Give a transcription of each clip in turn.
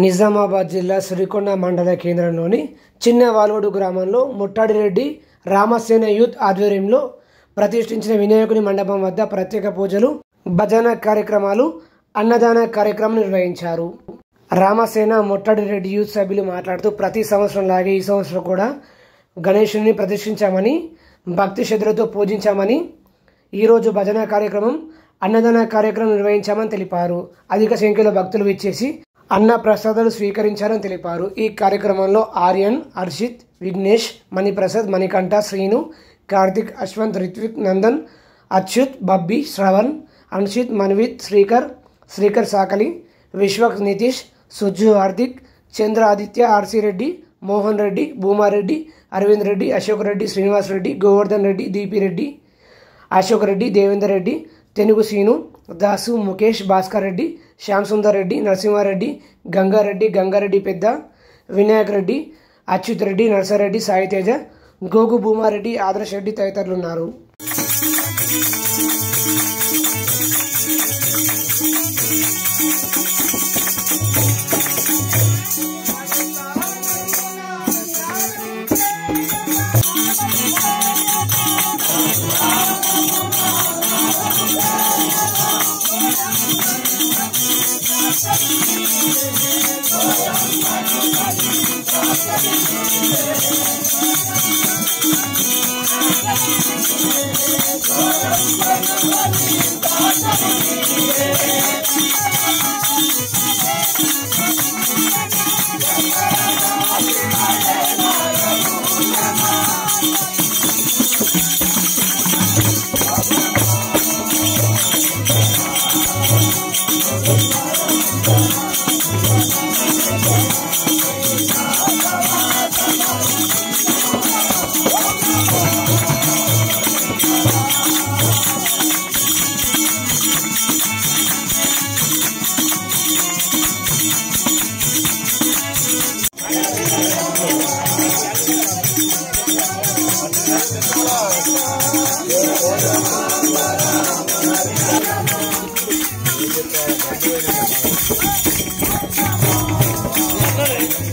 నిజామాబాద్ జిల్లా సిరికొండ మండల కేంద్రంలోని చిన్న వాల్వోడు గ్రామంలో ముట్టాడిరెడ్డి రామసేన యూత్ ఆధ్వర్యంలో ప్రతిష్ఠించిన వినాయకుని మండపం వద్ద ప్రత్యేక పూజలు, భజన కార్యక్రమాలు, అన్నదాన కార్యక్రమం నిర్వహించారు. రామసేన ముట్టాడిరెడ్డి యూత్ సభ్యులు మాట్లాడుతూ ప్రతి సంవత్సరం లాగే ఈ సంవత్సరం కూడా గణేశుని ప్రతిష్ఠించామని, భక్తి శ్రద్ధలతో పూజించామని, ఈరోజు భజన కార్యక్రమం, అన్నదాన కార్యక్రమం నిర్వహించామని తెలిపారు. అధిక సంఖ్యలో భక్తులు విచ్చేసి అన్న ప్రసాదాలు స్వీకరించారని తెలిపారు. ఈ కార్యక్రమంలో ఆర్యన్, హర్షిత్, విఘ్నేష్, మణిప్రసాద్, మణికంఠ, శ్రీను, కార్తిక్, అశ్వంత్, రిత్విక్, నందన్, అచ్యుత్, బబ్బీ, శ్రవణ్, అన్షిత్, మన్విత్, శ్రీకర్ సాకలి, విశ్వక్, నితీష్, సుజ్జు, హార్దిక్, చంద్ర, ఆదిత్య, ఆర్సి రెడ్డి, మోహన్ రెడ్డి, భూమారెడ్డి, అరవింద్ రెడ్డి, అశోక్ రెడ్డి, శ్రీనివాస్ రెడ్డి, గోవర్ధన్ రెడ్డి, దీపి రెడ్డి, అశోక్ రెడ్డి, దేవేందర్ రెడ్డి, తెనుగు సీను, దాసు, ముఖేష్, భాస్కర్ రెడ్డి, శ్యామ్ సుందర్ రెడ్డి, నరసింహారెడ్డి, గంగారెడ్డి పెద్ద, వినాయక్ రెడ్డి, అచ్యుత్ రెడ్డి, నర్సారెడ్డి, సాయితేజ, గోగు, భూమారెడ్డి, ఆదర్శ్ రెడ్డి తదితరులు ఉన్నారు.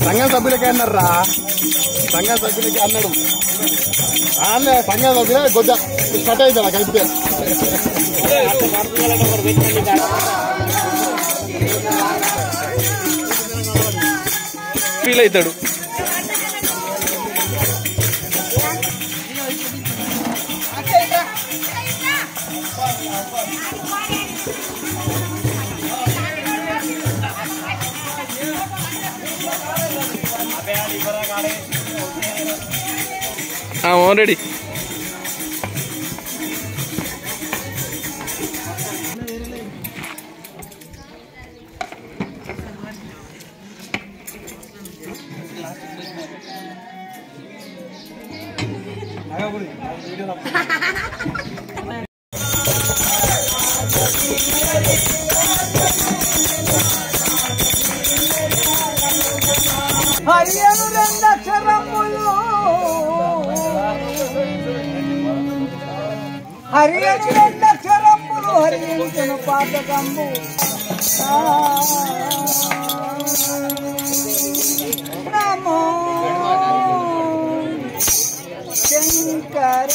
సంఘం సభ్యులకి అన్నారా? సంఘం సభ్యులకి అన్నాడు. సంఘం సభ్యులే కొద్దిగా స్టార్ట్ అవుతాడు కలిపితే ఫీల్ అవుతాడు. రెడీ హరియను రెండక్షరములు హరించిన పాతకంబు నమో శంకర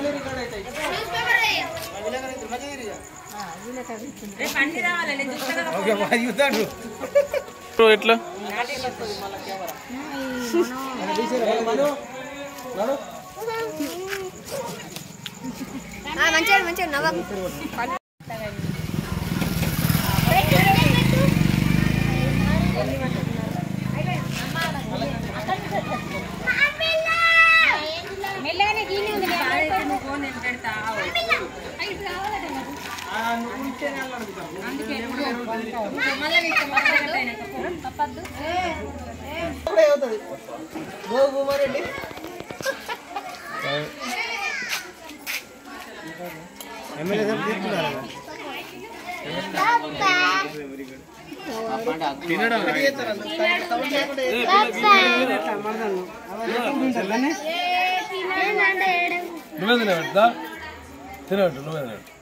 రికార్డ్ అవుతాయి. ఎట్లా మంచిగా నవ్వ మెల్లగానే గీని ఉంది పెడతా నువ్వే తినబెడతా తినబెట్టు నువ్వే తినబెట్టు